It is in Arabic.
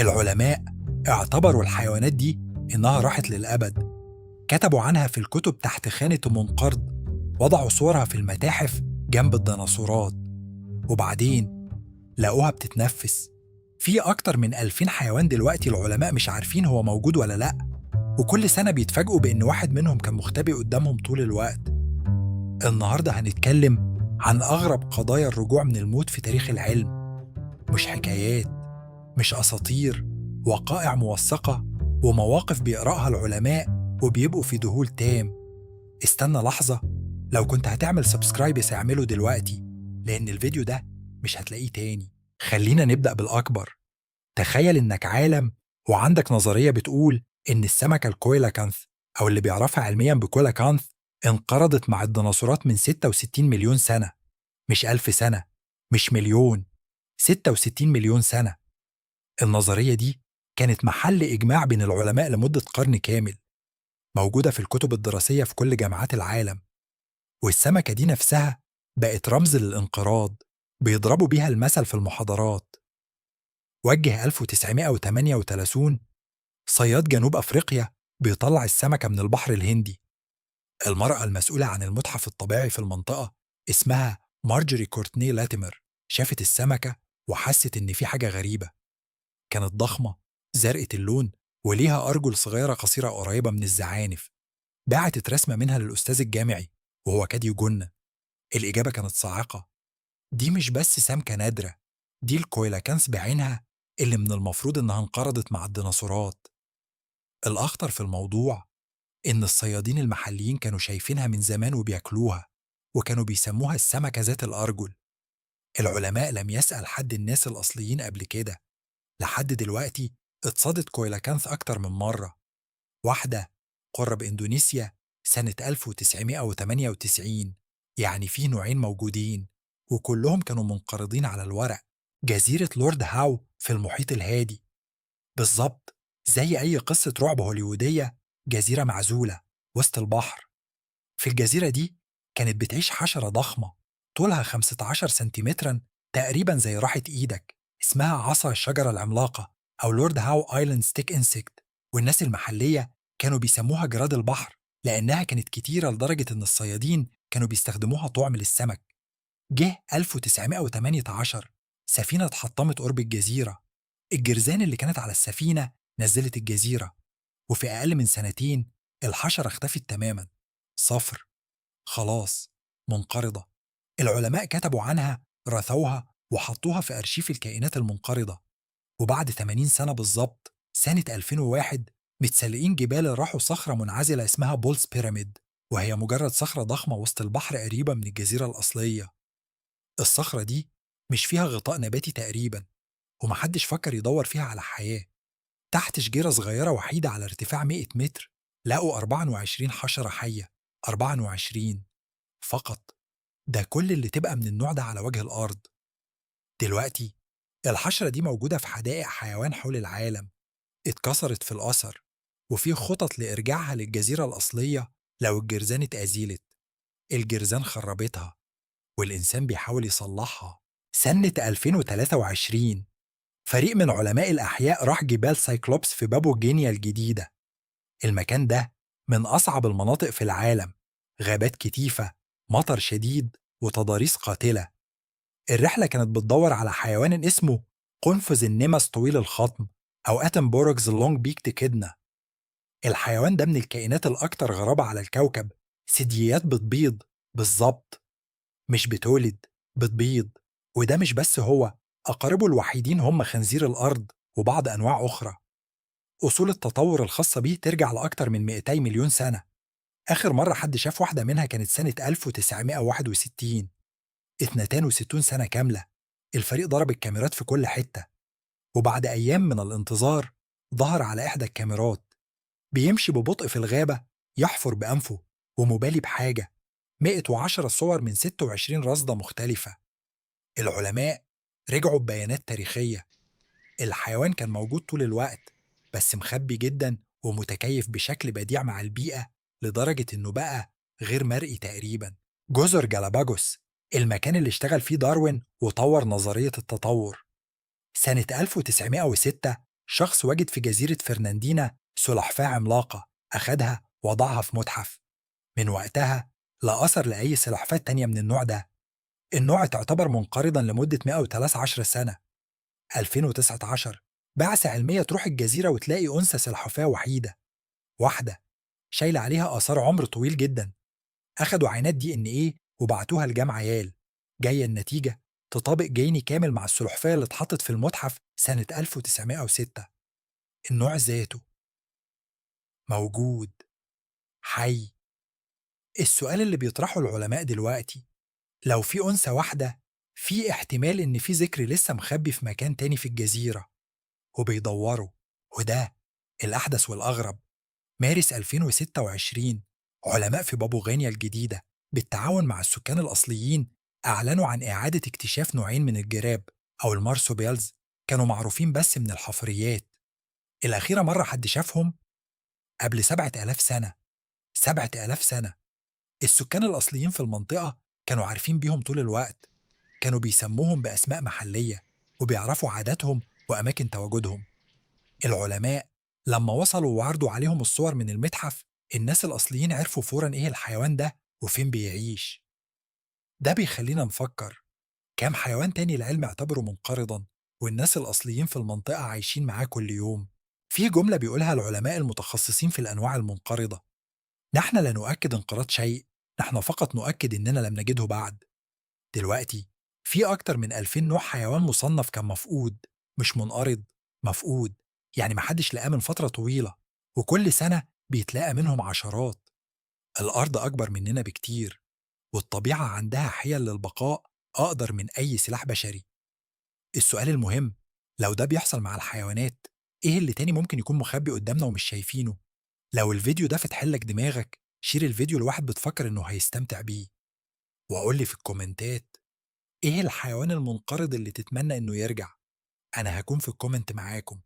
العلماء اعتبروا الحيوانات دي إنها راحت للأبد. كتبوا عنها في الكتب تحت خانة منقرض، وضعوا صورها في المتاحف جنب الديناصورات. وبعدين لقوها بتتنفس. في أكتر من 2000 حيوان دلوقتي العلماء مش عارفين هو موجود ولا لأ، وكل سنة بيتفاجئوا بإن واحد منهم كان مختبئ قدامهم طول الوقت. النهاردة هنتكلم عن أغرب قضايا الرجوع من الموت في تاريخ العلم. مش حكايات، مش أساطير، وقائع موثقة ومواقف بيقرأها العلماء وبيبقوا في ذهول تام. استنى لحظة، لو كنت هتعمل سبسكرايب اعمله دلوقتي، لأن الفيديو ده مش هتلاقيه تاني. خلينا نبدأ بالأكبر. تخيل إنك عالم وعندك نظرية بتقول إن السمكة الكويلاكانث، أو اللي بيعرفها علميا بكويلاكانث، انقرضت مع الديناصورات من 66 مليون سنة. مش 1000 سنة، مش مليون، 66 مليون سنة. النظرية دي كانت محل إجماع بين العلماء لمدة قرن كامل، موجودة في الكتب الدراسية في كل جامعات العالم. والسمكة دي نفسها بقت رمز للانقراض، بيضربوا بيها المثل في المحاضرات. وجه 1938 صياد جنوب أفريقيا بيطلع السمكة من البحر الهندي. المرأة المسؤولة عن المتحف الطبيعي في المنطقة اسمها مارجوري كورتني لاتيمر شافت السمكة وحست إن في حاجة غريبة. كانت ضخمة، زرقة اللون، وليها أرجل صغيرة قصيرة قريبة من الزعانف. بعتت رسمة منها للأستاذ الجامعي وهو كاد يجن. الإجابة كانت صاعقة. دي مش بس سمكة نادرة، دي الكويلاكانث بعينها، اللي من المفروض إنها انقرضت مع الديناصورات. الأخطر في الموضوع إن الصيادين المحليين كانوا شايفينها من زمان وبياكلوها، وكانوا بيسموها السمكة ذات الأرجل. العلماء لم يسأل حد الناس الأصليين قبل كده. لحد دلوقتي اتصادت كويلاكانث أكتر من مرة. واحدة قرب إندونيسيا سنة 1998، يعني فيه نوعين موجودين، وكلهم كانوا منقرضين على الورق. جزيرة لورد هاو في المحيط الهادي، بالظبط زي أي قصة رعب هوليوودية، جزيرة معزولة وسط البحر. في الجزيرة دي كانت بتعيش حشرة ضخمة طولها 15 سنتيمترا، تقريبا زي راحة إيدك، اسمها عصا الشجرة العملاقة، أو لورد هاو آيلاند ستيك إنسكت. والناس المحلية كانوا بيسموها جراد البحر، لأنها كانت كتيرة لدرجة إن الصيادين كانوا بيستخدموها طعم للسمك. جه 1918 سفينة اتحطمت قرب الجزيرة. الجرذان اللي كانت على السفينة نزلت الجزيرة، وفي أقل من سنتين الحشرة اختفت تماما. صفر، خلاص، منقرضة. العلماء كتبوا عنها، رثوها، وحطوها في أرشيف الكائنات المنقرضة. وبعد 80 سنة بالظبط، سنة 2001، متسلقين جبال راحوا صخرة منعزلة اسمها بولس بيراميد، وهي مجرد صخرة ضخمة وسط البحر قريبة من الجزيرة الأصلية. الصخرة دي مش فيها غطاء نباتي تقريبا، ومحدش فكر يدور فيها على حياة. تحت شجيرة صغيرة وحيدة على ارتفاع 100 متر لقوا 24 حشرة حية. 24 فقط. ده كل اللي تبقى من النوع ده على وجه الأرض. دلوقتي الحشرة دي موجودة في حدائق حيوان حول العالم، اتكسرت في الأثر، وفي خطط لإرجاعها للجزيرة الأصلية لو الجرذان اتأزيلت. الجرذان خربتها، والإنسان بيحاول يصلحها. سنة 2023 فريق من علماء الأحياء راح جبال سايكلوبس في بابو غينيا الجديدة. المكان ده من أصعب المناطق في العالم، غابات كتيفة، مطر شديد، وتضاريس قاتلة. الرحلة كانت بتدور على حيوان اسمه قنفذ النمس طويل الخطم، أو أتنبورغز لونج بيك تكدنا. الحيوان ده من الكائنات الأكثر غرابة على الكوكب. ثدييات بتبيض، بالظبط، مش بتولد، بتبيض. وده مش بس هو، أقاربه الوحيدين هم خنزير الأرض وبعض أنواع أخرى. أصول التطور الخاصة بيه ترجع لأكتر من 200 مليون سنة. آخر مرة حد شاف واحدة منها كانت سنة 1961. 62 سنة كاملة. الفريق ضرب الكاميرات في كل حتة، وبعد أيام من الانتظار ظهر على إحدى الكاميرات بيمشي ببطء في الغابة، يحفر بأنفه ومبالي بحاجة. 110 صور من 26 رصدة مختلفة. العلماء رجعوا ببيانات تاريخية. الحيوان كان موجود طول الوقت، بس مخبي جدا ومتكيف بشكل بديع مع البيئة، لدرجة إنه بقى غير مرئي تقريبا. جزر جالاباجوس، المكان اللي اشتغل فيه داروين وطور نظرية التطور. سنة 1906 شخص وجد في جزيرة فرناندينا سلحفاة عملاقة، أخدها وضعها في متحف. من وقتها لا أثر لأي سلحفاة تانية من النوع ده. النوع تعتبر منقرضا لمدة 113 سنة. 2019 بعثة علمية تروح الجزيرة وتلاقي أنثى سلحفاة وحيدة واحدة شايلة عليها آثار عمر طويل جدا. أخدوا عينات دي إن إيه وبعتوها لجامعة يال. جاية النتيجة تطابق جيني كامل مع السلحفاة اللي اتحطت في المتحف سنة 1906. النوع ذاته موجود، حي. السؤال اللي بيطرحه العلماء دلوقتي، لو في أنثى واحدة، في احتمال إن في ذكر لسه مخبي في مكان تاني في الجزيرة وبيدوروا. وده الأحدث والأغرب. مارس 2026 علماء في بابو غانيا الجديدة بالتعاون مع السكان الأصليين أعلنوا عن إعادة اكتشاف نوعين من الجراب أو المارسوبيلز كانوا معروفين بس من الحفريات. الأخيرة مرة حد شافهم قبل 7000 سنة. 7000 سنة. السكان الأصليين في المنطقة كانوا عارفين بيهم طول الوقت. كانوا بيسموهم بأسماء محلية وبيعرفوا عاداتهم وأماكن تواجدهم. العلماء لما وصلوا وعرضوا عليهم الصور من المتحف، الناس الأصليين عرفوا فورا إيه الحيوان ده وفين بيعيش. ده بيخلينا نفكر، كام حيوان تاني العلم اعتبره منقرضا والناس الأصليين في المنطقة عايشين معاه كل يوم. في جملة بيقولها العلماء المتخصصين في الأنواع المنقرضة: نحن لا نؤكد انقراض شيء، نحن فقط نؤكد إننا لم نجده بعد. دلوقتي في أكتر من 2000 نوع حيوان مصنف كمفقود، مش منقرض، مفقود. يعني محدش لقاه من فترة طويلة، وكل سنة بيتلاقى منهم عشرات. الأرض أكبر مننا بكتير، والطبيعة عندها حيل للبقاء أقدر من أي سلاح بشري. السؤال المهم، لو ده بيحصل مع الحيوانات، إيه اللي تاني ممكن يكون مخبي قدامنا ومش شايفينه؟ لو الفيديو ده فتحلك دماغك، شير الفيديو لواحد بتفكر إنه هيستمتع بيه. وقول لي في الكومنتات، إيه الحيوان المنقرض اللي تتمنى إنه يرجع؟ أنا هكون في الكومنت معاكم.